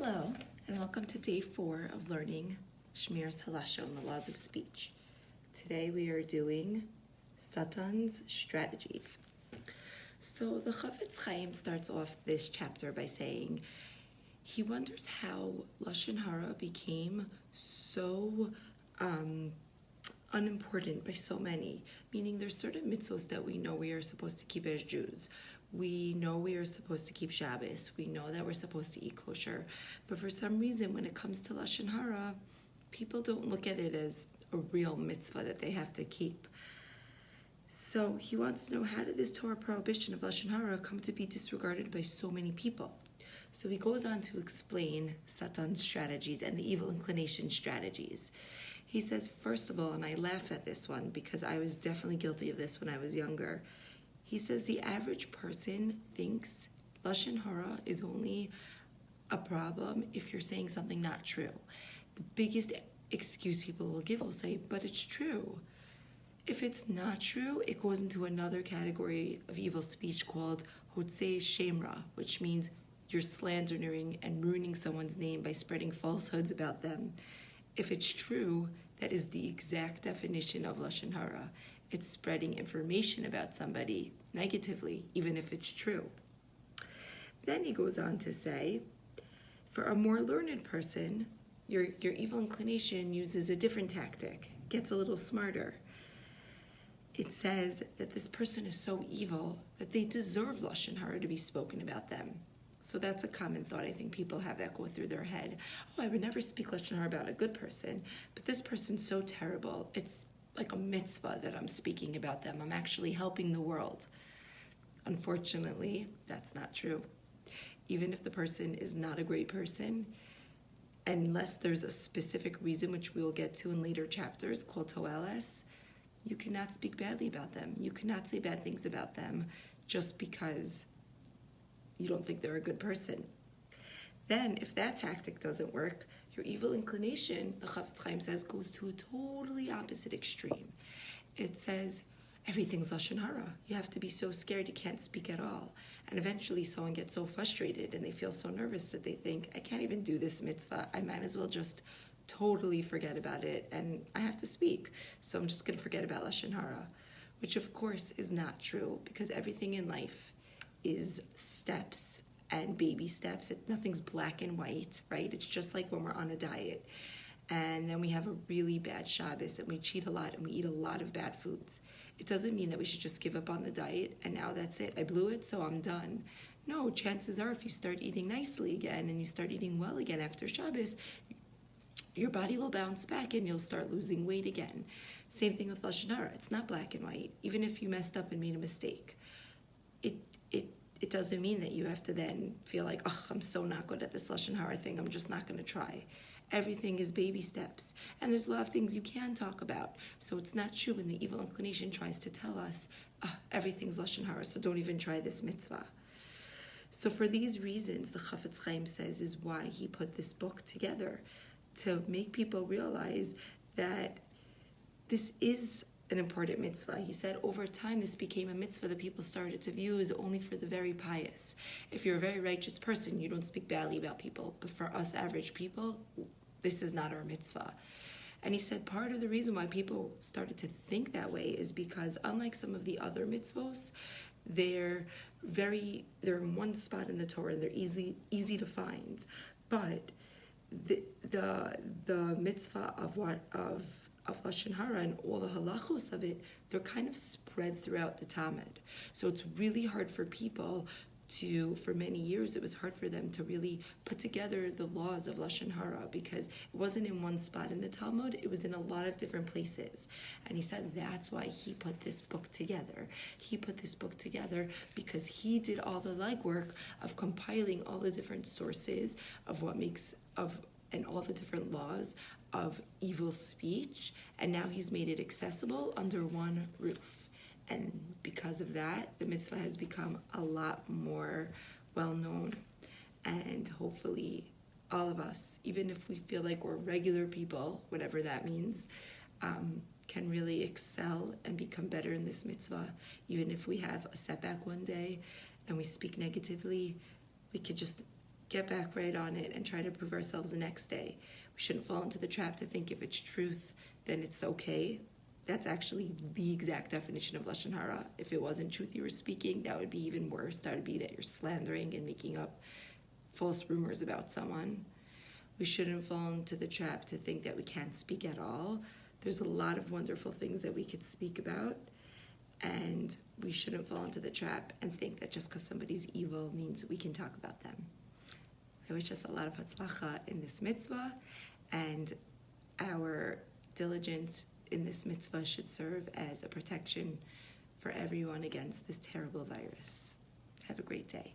Hello, and welcome to day 4 of learning Shmiras Halashon, the laws of speech. Today we are doing Satan's strategies. So the Chafetz Chaim starts off this chapter by saying he wonders how Lashon Hara became so unimportant by so many, meaning there's certain mitzvos that we know we are supposed to keep as Jews. We know we are supposed to keep Shabbos. We know that we're supposed to eat kosher. But for some reason, when it comes to Lashon Hara, people don't look at it as a real mitzvah that they have to keep. So he wants to know, how did this Torah prohibition of Lashon Hara come to be disregarded by so many people? So he goes on to explain Satan's strategies and the evil inclination strategies. He says, first of all, and I laugh at this one because I was definitely guilty of this when I was younger. He says the average person thinks Lashon Hara is only a problem if you're saying something not true. The biggest excuse people will give will say, but it's true. If it's not true, it goes into another category of evil speech called Hotzei Shemra, which means you're slandering and ruining someone's name by spreading falsehoods about them. If it's true, that is the exact definition of Lashon Hara. It's spreading information about somebody negatively, even if it's true. Then he goes on to say, for a more learned person, your evil inclination uses a different tactic, gets a little smarter. It says that this person is so evil that they deserve Lashon Hara to be spoken about them. So that's a common thought I think people have that go through their head. Oh, I would never speak Lashon Hara about a good person, but this person's so terrible. It's like a mitzvah that I'm speaking about them. I'm actually helping the world. Unfortunately, that's not true. Even if the person is not a great person, unless there's a specific reason, which we will get to in later chapters, called Toeles, you cannot speak badly about them. You cannot say bad things about them just because you don't think they're a good person. Then, if that tactic doesn't work, your evil inclination, the Chafetz Chaim says, goes to a totally opposite extreme. It says, everything's Lashon Hara. You have to be so scared you can't speak at all. And eventually someone gets so frustrated and they feel so nervous that they think, I can't even do this mitzvah. I might as well just totally forget about it, and I have to speak. So I'm just going to forget about Lashon Hara, which of course is not true, because everything in life is steps and baby steps. Nothing's black and white, right? It's just like when we're on a diet and then we have a really bad Shabbos and we cheat a lot and we eat a lot of bad foods. It doesn't mean that we should just give up on the diet and now that's it. I blew it, so I'm done. No, chances are if you start eating nicely again and you start eating well again after Shabbos, your body will bounce back and you'll start losing weight again. Same thing with Lashon Hara. It's not black and white. Even if you messed up and made a mistake, it doesn't mean that you have to then feel like, oh, I'm so not good at this Lashon Hara thing, I'm just not going to try. Everything is baby steps. And there's a lot of things you can talk about. So it's not true when the evil inclination tries to tell us, oh, everything's Lashon Hara, so don't even try this mitzvah. So for these reasons, the Chafetz Chaim says is why he put this book together, to make people realize that this is an important mitzvah. He said over time this became a mitzvah that people started to view as only for the very pious. If you're a very righteous person, you don't speak badly about people. But for us average people, this is not our mitzvah. And he said part of the reason why people started to think that way is because unlike some of the other mitzvos, they're in one spot in the Torah and they're easy to find. But the mitzvah of Lashon Hara and all the halachos of it, they're kind of spread throughout the Talmud. So it's really hard for people for many years, it was hard for them to really put together the laws of Lashon Hara because it wasn't in one spot in the Talmud, it was in a lot of different places. And he said that's why he put this book together. He put this book together because he did all the legwork of compiling all the different sources of and all the different laws of evil speech, and now he's made it accessible under one roof. And because of that, the mitzvah has become a lot more well-known, and hopefully all of us, even if we feel like we're regular people, whatever that means, can really excel and become better in this mitzvah. Even if we have a setback one day and we speak negatively, we could just get back right on it and try to prove ourselves the next day. We shouldn't fall into the trap to think if it's truth, then it's okay. That's actually the exact definition of Lashon Hara. If it wasn't truth you were speaking, that would be even worse. That would be that you're slandering and making up false rumors about someone. We shouldn't fall into the trap to think that we can't speak at all. There's a lot of wonderful things that we could speak about, and we shouldn't fall into the trap and think that just because somebody's evil means we can talk about them. I wish us a lot of hatzlacha in this mitzvah, and our diligence in this mitzvah should serve as a protection for everyone against this terrible virus. Have a great day.